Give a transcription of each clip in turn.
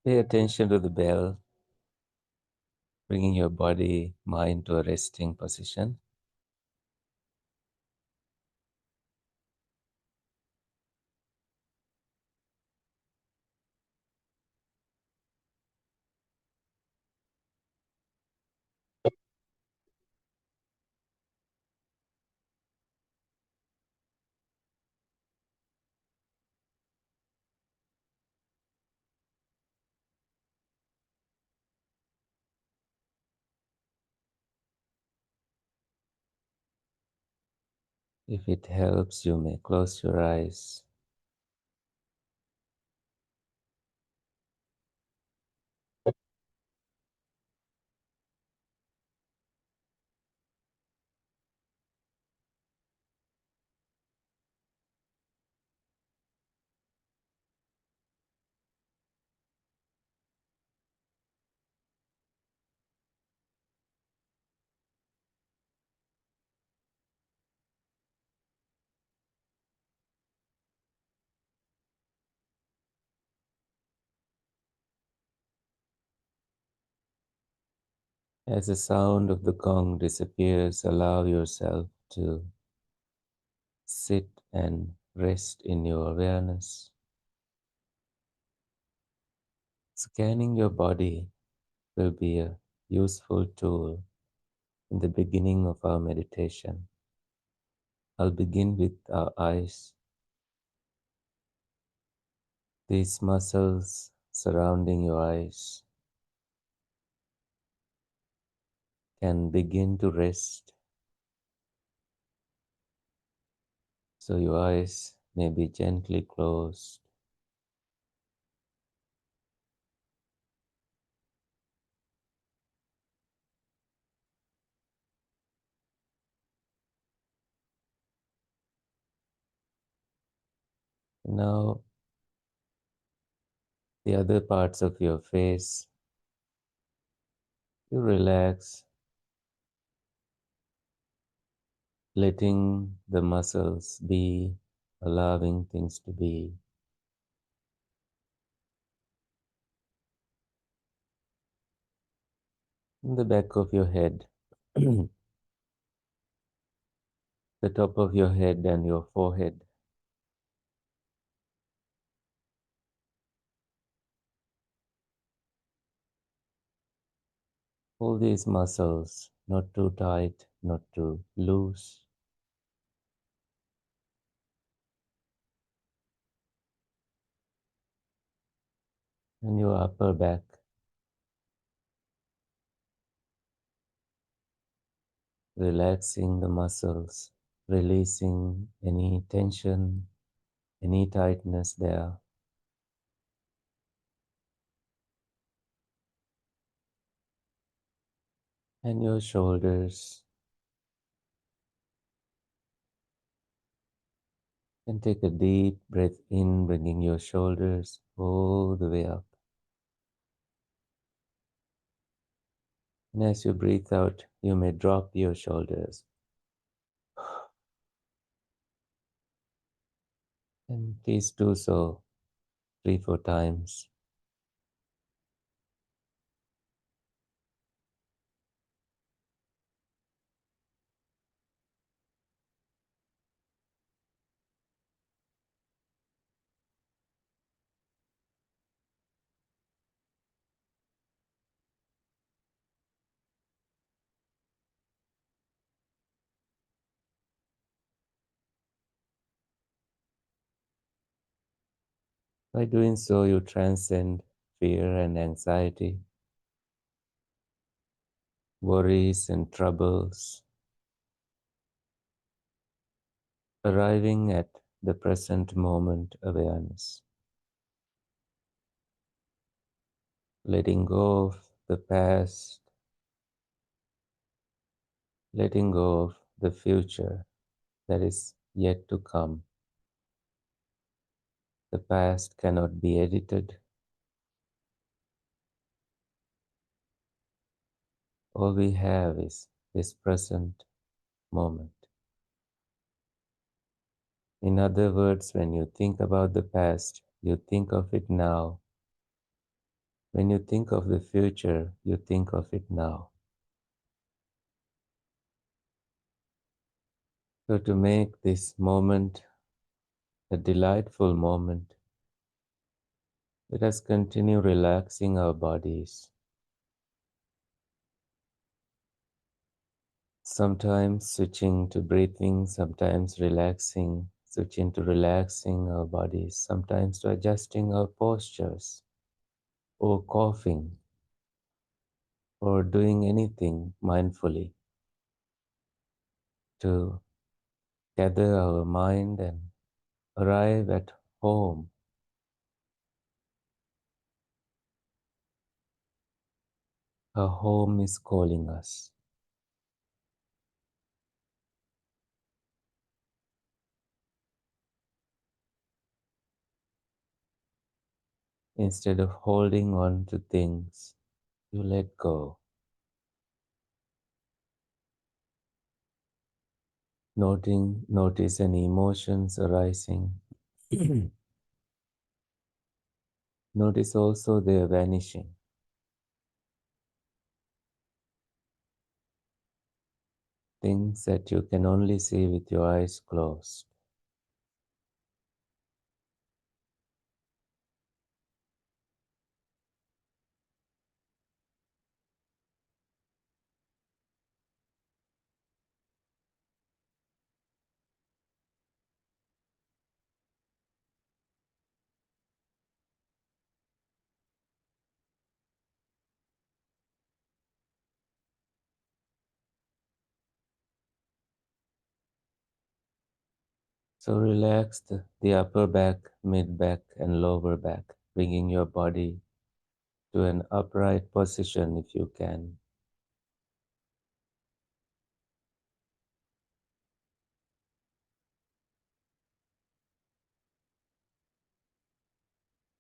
Pay attention to the bell, bringing your body, mind to a resting position. If it helps, you may close your eyes. As the sound of the gong disappears, allow yourself to sit and rest in your awareness. Scanning your body will be a useful tool in the beginning of our meditation. I'll begin with our eyes. These muscles surrounding your eyes can begin to rest, so your eyes may be gently closed. Now, the other parts of your face, you relax, letting the muscles be, allowing things to be. In the back of your head, the top of your head and your forehead. Hold these muscles, not too tight, not too loose. And your upper back, relaxing the muscles, releasing any tension, any tightness there. And your shoulders. And take a deep breath in, bringing your shoulders all the way up. And as you breathe out, you may drop your shoulders. And please do so 3, 4 times. By doing so, you transcend fear and anxiety, worries and troubles, arriving at the present moment awareness, letting go of the past, letting go of the future that is yet to come. The past cannot be edited. All we have is this present moment. In other words, when you think about the past, you think of it now, When you think of the future, you think of it now. So, to make this moment a delightful moment, let us continue relaxing our bodies, sometimes switching to breathing, sometimes relaxing, switching to relaxing our bodies, sometimes to adjusting our postures, or coughing, or doing anything mindfully to gather our mind and arrive at home. Our home is calling us. Instead of holding on to things, you let go. Notice any emotions arising. Notice also their vanishing. Things that you can only see with your eyes closed. So relax the upper back, mid back, and lower back, bringing your body to an upright position if you can.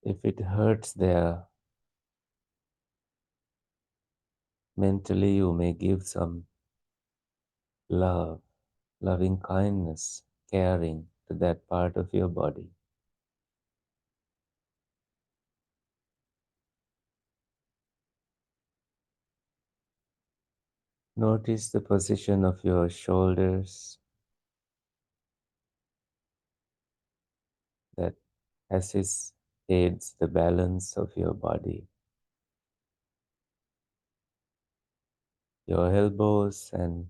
If it hurts there, mentally you may give some love, loving kindness, caring to that part of your body. Notice the position of your shoulders that assists, aids the balance of your body. Your elbows and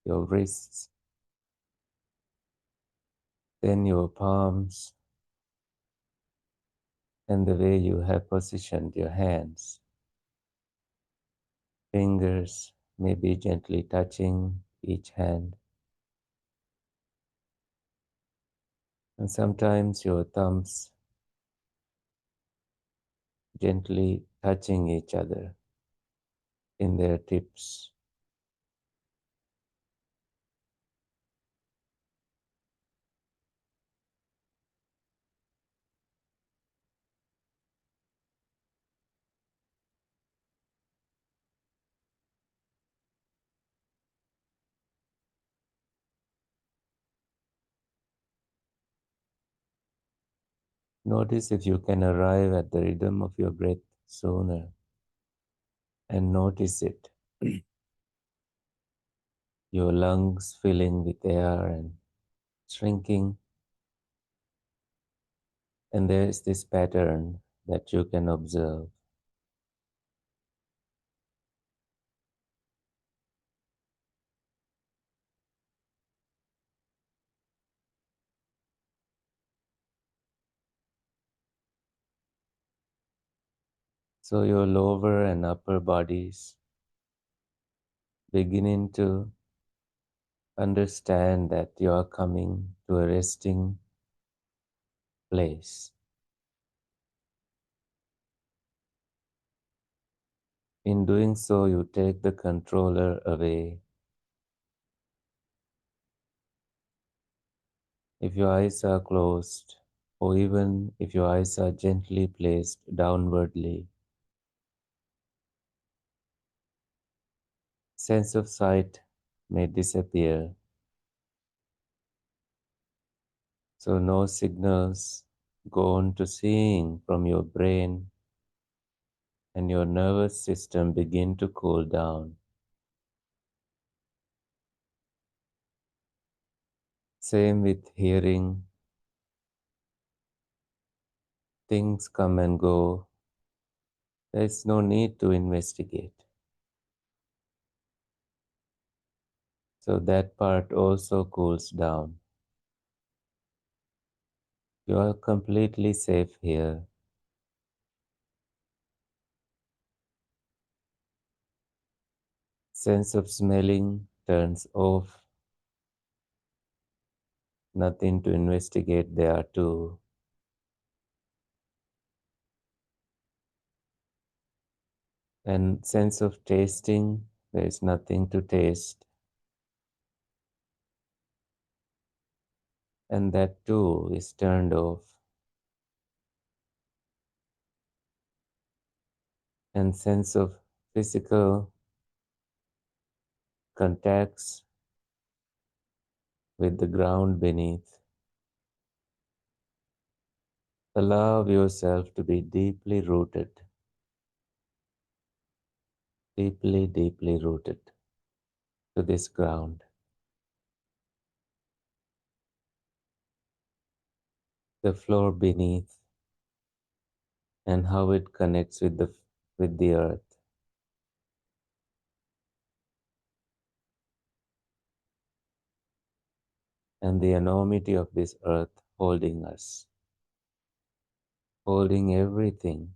your wrists, then your palms, and the way you have positioned your hands. Fingers may be gently touching each hand, and sometimes your thumbs gently touching each other in their tips. Notice if you can arrive at the rhythm of your breath sooner and notice it. Your lungs filling with air and shrinking, and there is this pattern that you can observe. So your lower and upper bodies beginning to understand that you are coming to a resting place. In doing so, you take the controller away. If your eyes are closed, or even if your eyes are gently placed downwardly, sense of sight may disappear. So no signals go on to seeing from your brain, and your nervous system begin to cool down. Same with hearing. Things come and go. There's no need to investigate. So that part also cools down. You are completely safe here. Sense of smelling turns off. Nothing to investigate there too. And sense of tasting, there is nothing to taste. And that too is turned off. And sense of physical contacts with the ground beneath. Allow yourself to be deeply rooted to this ground. The floor beneath and how it connects with the earth. And the enormity of this earth holding us, holding everything.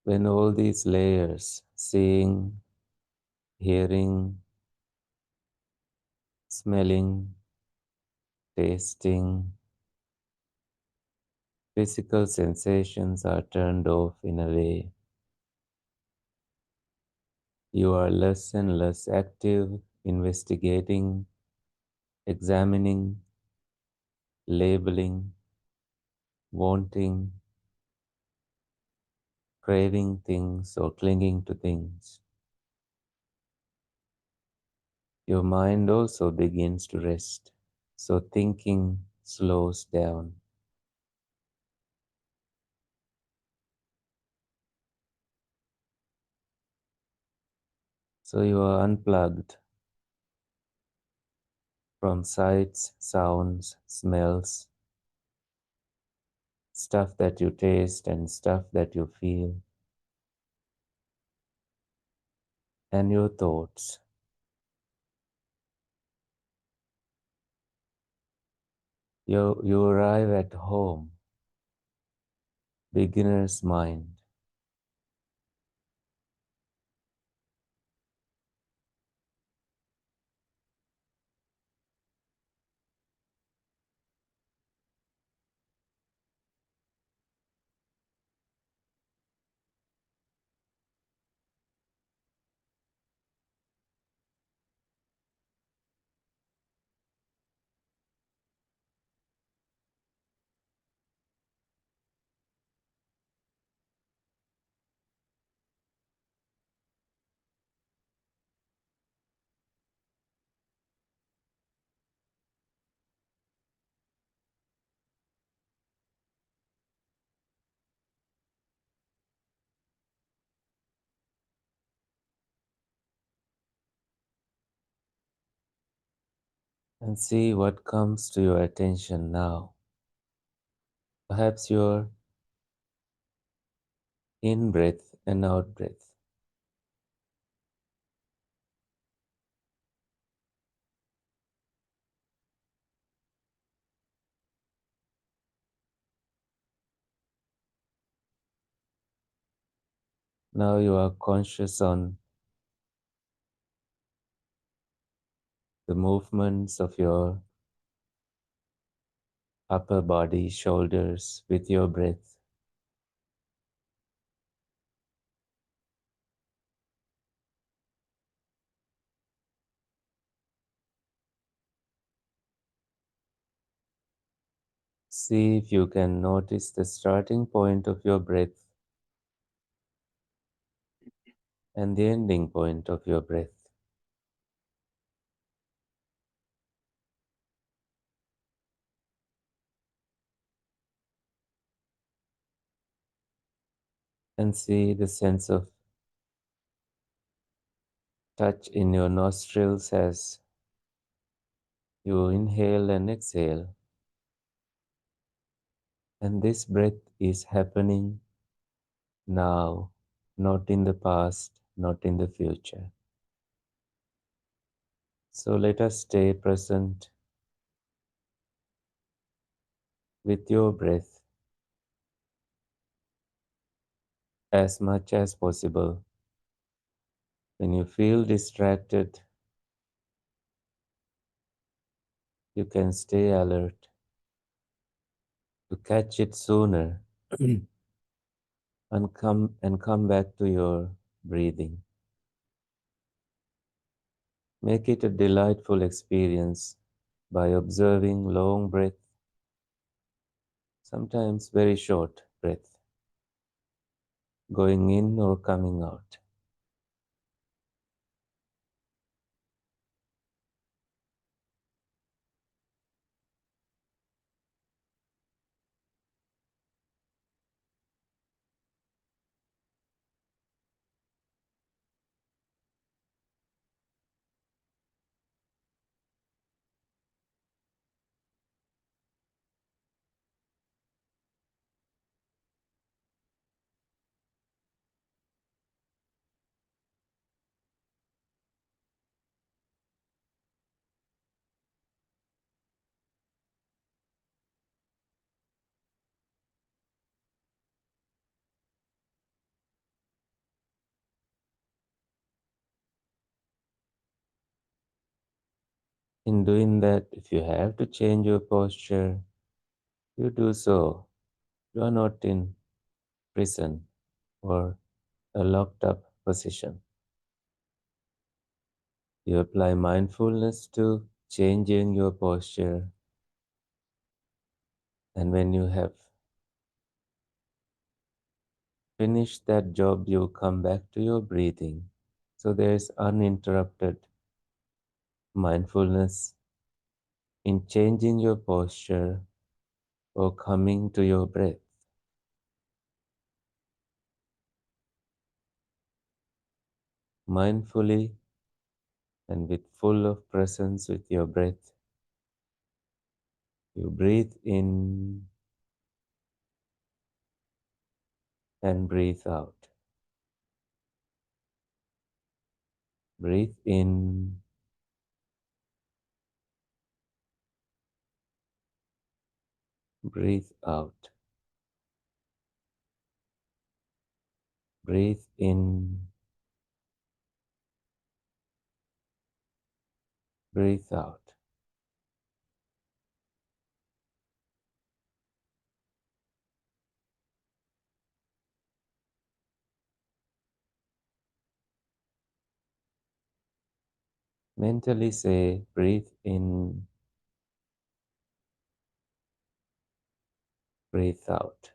When all these layers, seeing, hearing, smelling, tasting, physical sensations are turned off in a way, you are less and less active, investigating, examining, labeling, wanting, craving things or clinging to things. Your mind also begins to rest, so thinking slows down. So you are unplugged from sights, sounds, smells, stuff that you taste and stuff that you feel, and your thoughts. You arrive at home, beginner's mind. And see what comes to your attention now. Perhaps your in breath and out breath. Now you are conscious on the movements of your upper body, shoulders with your breath. See if you can notice the starting point of your breath and the ending point of your breath. And see the sense of touch in your nostrils as you inhale and exhale. And this breath is happening now, not in the past, not in the future. So let us stay present with your breath as much as possible. When you feel distracted, you can stay alert to catch it sooner and come back to your breathing. Make it a delightful experience by observing long breath, sometimes very short breath, going in or coming out. In doing that, if you have to change your posture, you do so. You are not in prison or a locked up position. You apply mindfulness to changing your posture, and when you have finished that job, you come back to your breathing. So there is uninterrupted mindfulness in changing your posture or coming to your breath. Mindfully and with full of presence with your breath, you breathe in and breathe out. Breathe in, breathe out. Breathe in, breathe out. Mentally say, breathe in, breathe out.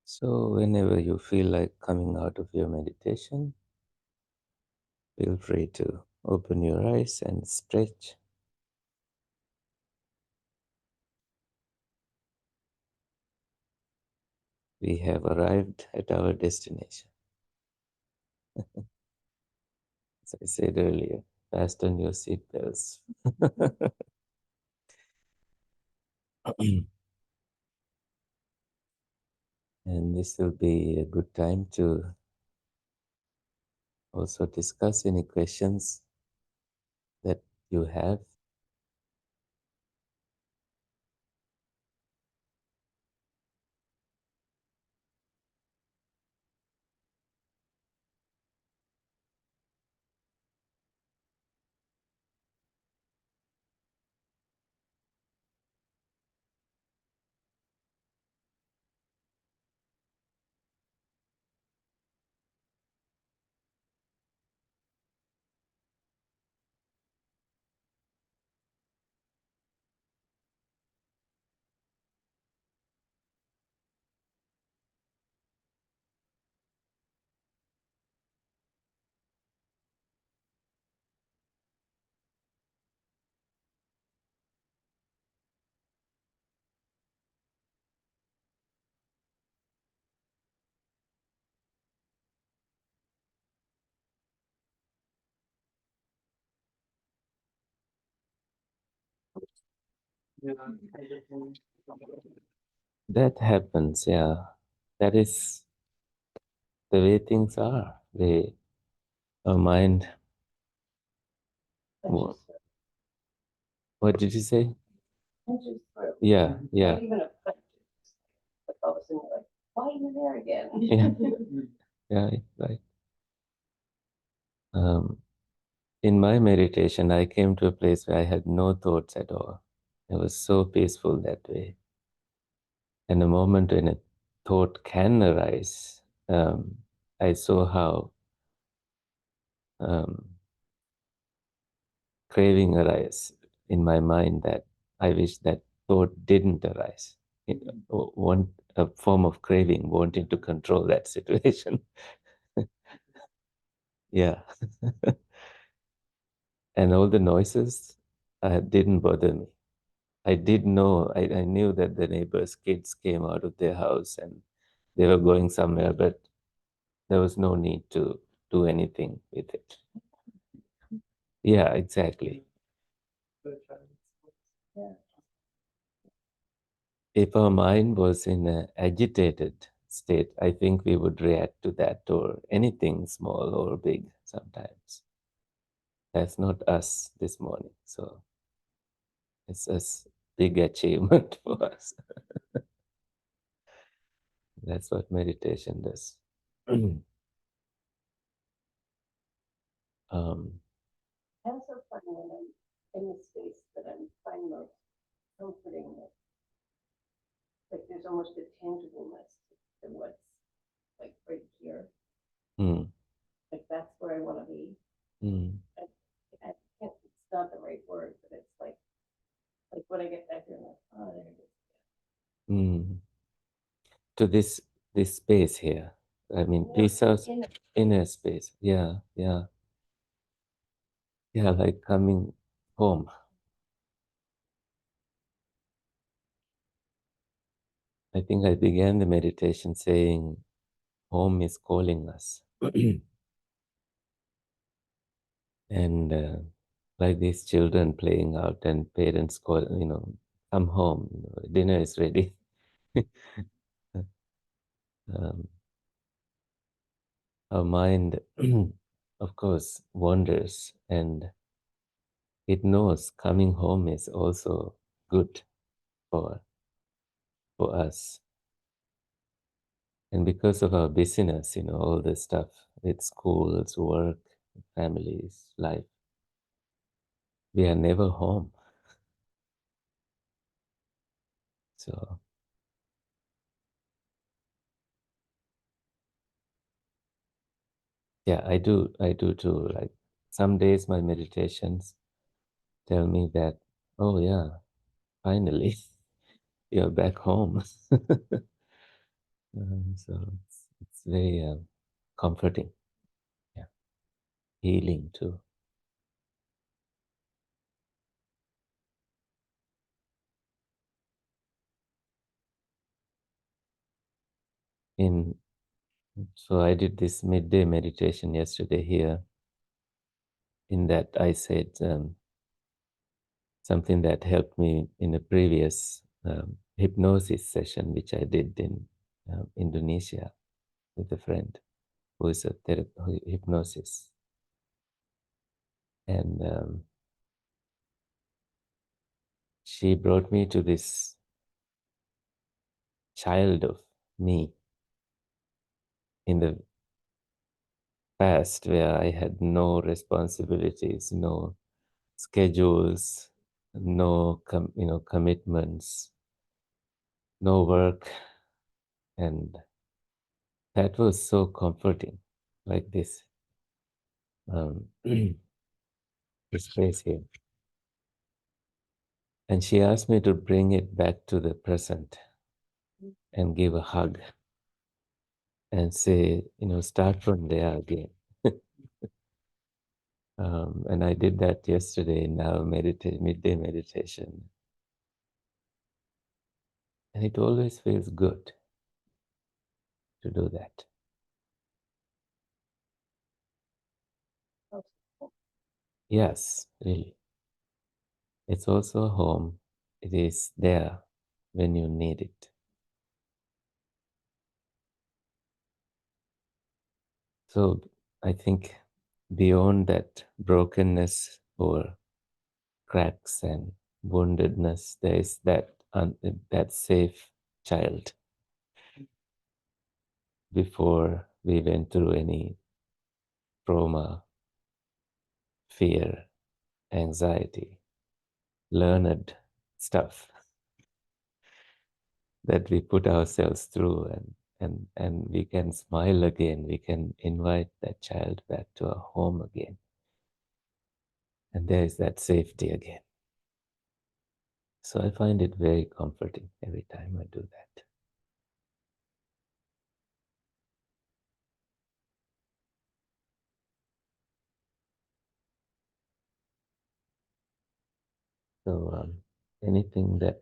So, whenever you feel like coming out of your meditation, feel free to open your eyes and stretch. We have arrived at our destination. As I said earlier, fasten your seatbelts. And this will be a good time to also discuss any questions that you have. That happens, yeah. That is the way things are. Our mind. What did you say? Yeah, yeah. Why are you there again? Yeah, yeah, right. Um, in my meditation, I came to a place where I had no thoughts at all. It was so peaceful that way. And the moment when a thought can arise, I saw how um, craving arise in my mind that I wish that thought didn't arise. One a form of craving, wanting to control that situation. Yeah. And all the noises didn't bother me. I did know, I knew that the neighbors' kids came out of their house and they were going somewhere, but there was no need to do anything with it. Yeah, exactly. If our mind was in an agitated state, I think we would react to that or anything small or big sometimes. That's not us this morning. So it's a big achievement for us. That's what meditation does. um, I'm so funny when I'm in the space that I'm finding most comforting that like there's almost a tangibleness to what's like right here. mm, Like that's where I want to be. mm, I, I can't, it's not the right word, but it's like when I get back here, I'm like, oh, there it is. mm. To this space here. I mean, peace house, inner space. Yeah, yeah, yeah. Like coming home. I think I began the meditation saying, "Home is calling us," and like these children playing out, and parents call, come home. Dinner is ready. um, our mind of course, wanders, and it knows coming home is also good for us. And because of our busyness, all the stuff with schools, work, families, life, we are never home. So yeah, I do too. Like some days my meditations tell me that, oh yeah, finally you're back home. So it's very comforting, yeah, healing too. In So I did this midday meditation yesterday here. In that I said something that helped me in a previous hypnosis session, which I did in Indonesia with a friend who is a hypnosis. And she brought me to this child of me in the past where I had no responsibilities, no schedules, no commitments, no work, and that was so comforting, like this this space here. And she asked me to bring it back to the present and give a hug and say, start from there again. And I did that yesterday in our midday meditation. And it always feels good to do that. Yes, really. It's also a home. It is there when you need it. So I think beyond that brokenness or cracks and woundedness, there is that safe child before we went through any trauma, fear, anxiety, learned stuff that we put ourselves through, and we can smile again. We can invite that child back to our home again. And there is that safety again. So I find it very comforting every time I do that. So anything that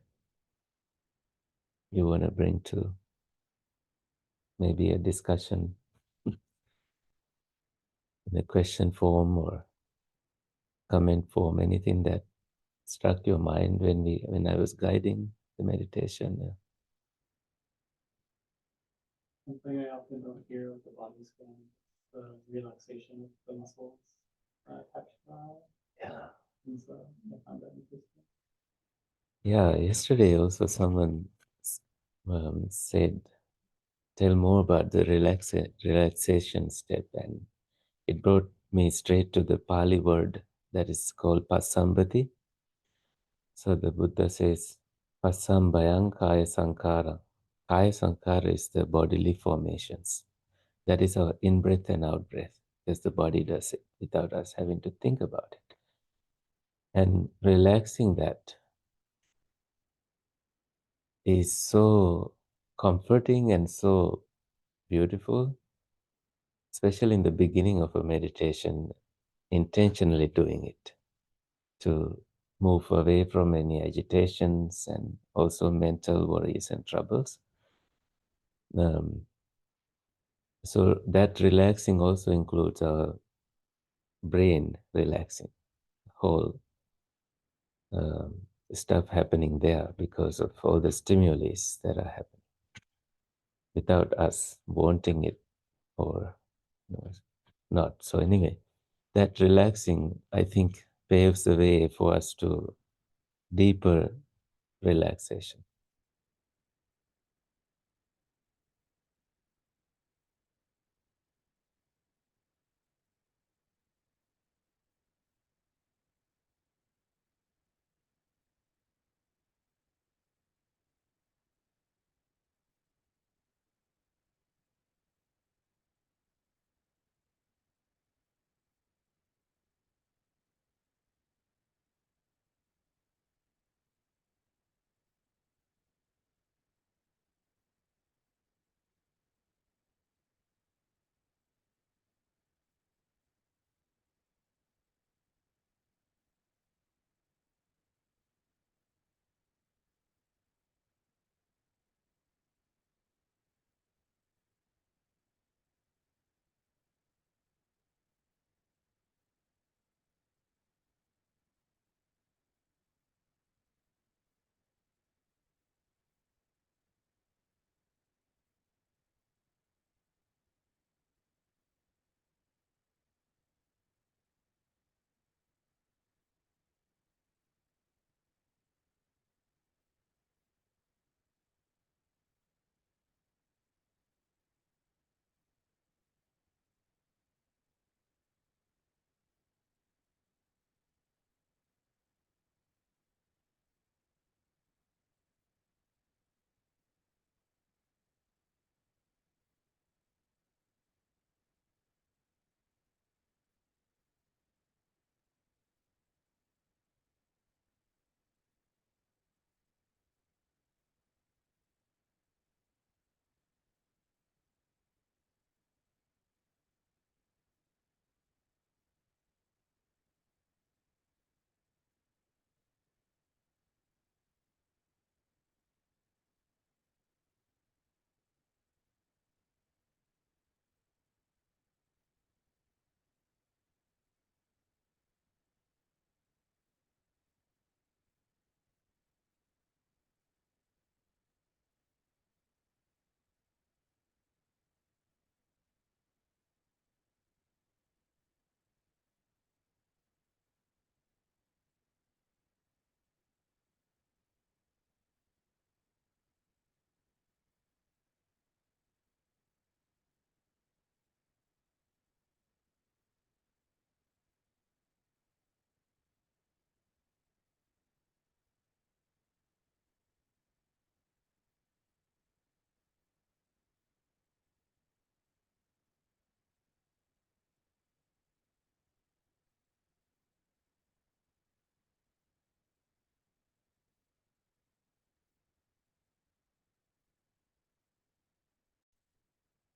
you want to bring to maybe a discussion in a question form or comment form, anything that struck your mind when I was guiding the meditation? Something I often don't hear with the body scan, the relaxation of the muscles attached to our Yeah. and so I found that interesting. Yeah, yesterday also someone said, tell more about the relaxation step, and it brought me straight to the Pali word that is called pasambati. So the Buddha says, pasambayang kaya sankara. Kaya sankara is the bodily formations. That is our in breath and out breath, because the body does it without us having to think about it. And relaxing that is so comforting and so beautiful, especially in the beginning of a meditation, intentionally doing it to move away from any agitations and also mental worries and troubles. Um, so that relaxing also includes our brain relaxing, whole stuff happening there because of all the stimulus that are happening without us wanting it or not. So anyway, that relaxing, I think, paves the way for us to deeper relaxation.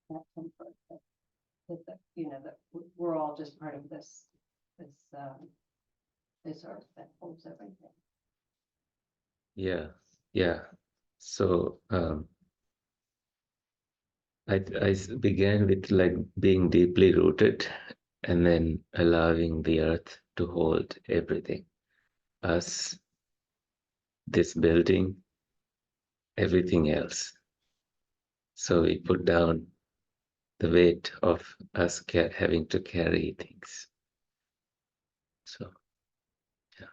That comfort that, that we're all just part of this, this earth that holds everything. Yeah, yeah. So I began with like being deeply rooted and then allowing the earth to hold everything. Us, this building, everything else. So we put down the weight of us having to carry things. So, yeah.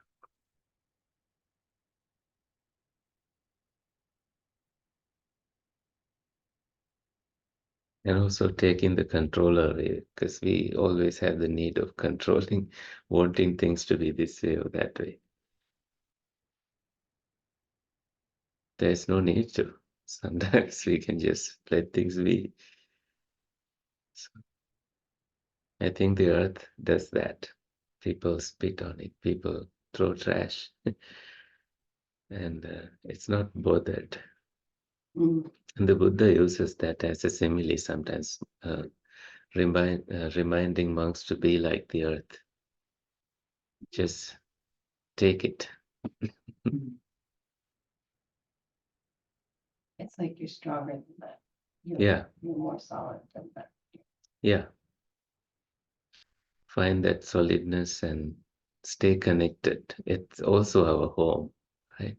And also taking the control away because we always have the need of controlling, wanting things to be this way or that way. There's no need to. Sometimes we can just let things be. So I think the earth does that. People spit on it, people throw trash, and it's not bothered. Mm. And the Buddha uses that as a simile sometimes, reminding monks to be like the earth. Just take it. It's like you're stronger than that. Yeah, You're more solid than that. yeah. Find that solidness and stay connected. It's also our home, right?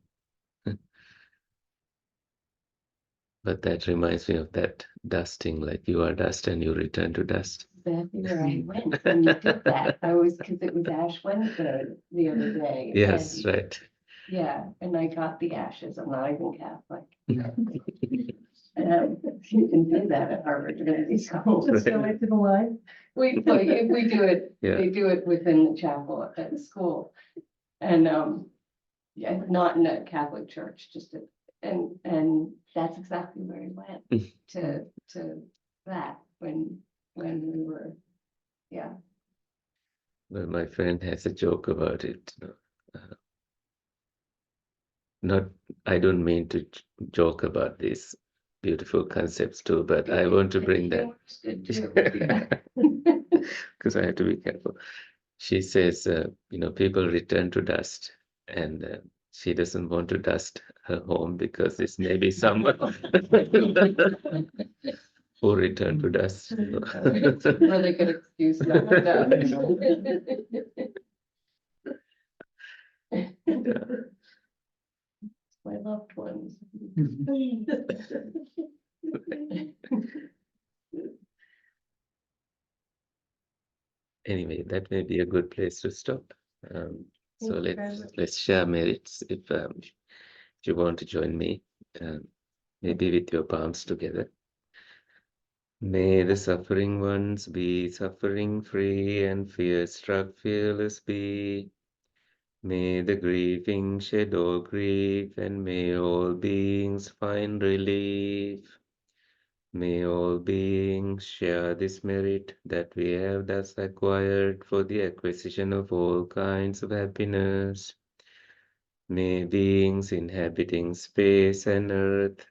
But that reminds me of that dusting, like you are dust and you return to dust. exactly where I went when you did that. I was, because it was Ash Wednesday the other day. Yes, and right. Yeah, and I got the ashes. I'm not even Catholic. And you can do that at Harvard Divinity School. Just go into the line. We do it, Yeah. they do it within the chapel at the school. And, yeah, not in a Catholic church, just a, and that's exactly where I went to that when we were, yeah. Well, my friend has a joke about it. Not, I don't mean to joke about these beautiful concepts too, but I want to bring that Humor's good too. because I have to be careful. She says, people return to dust, and she doesn't want to dust her home because this may be someone who returned to dust. Really good excuse not to die. My loved ones. Anyway, that may be a good place to stop. So Thank you very much. let's share merits if you want to join me, maybe with your palms together. May the suffering ones be suffering free and fear struck fearless be. May the grieving shed all grief and may all beings find relief. May all beings share this merit that we have thus acquired for the acquisition of all kinds of happiness. May beings inhabiting space and earth,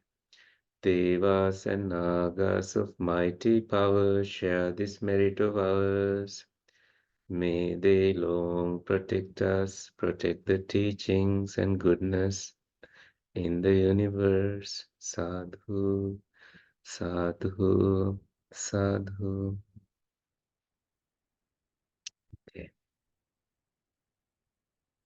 Devas and Nagas of mighty power share this merit of ours. May they long protect us, protect the teachings and goodness in the universe. Sadhu, sadhu, sadhu.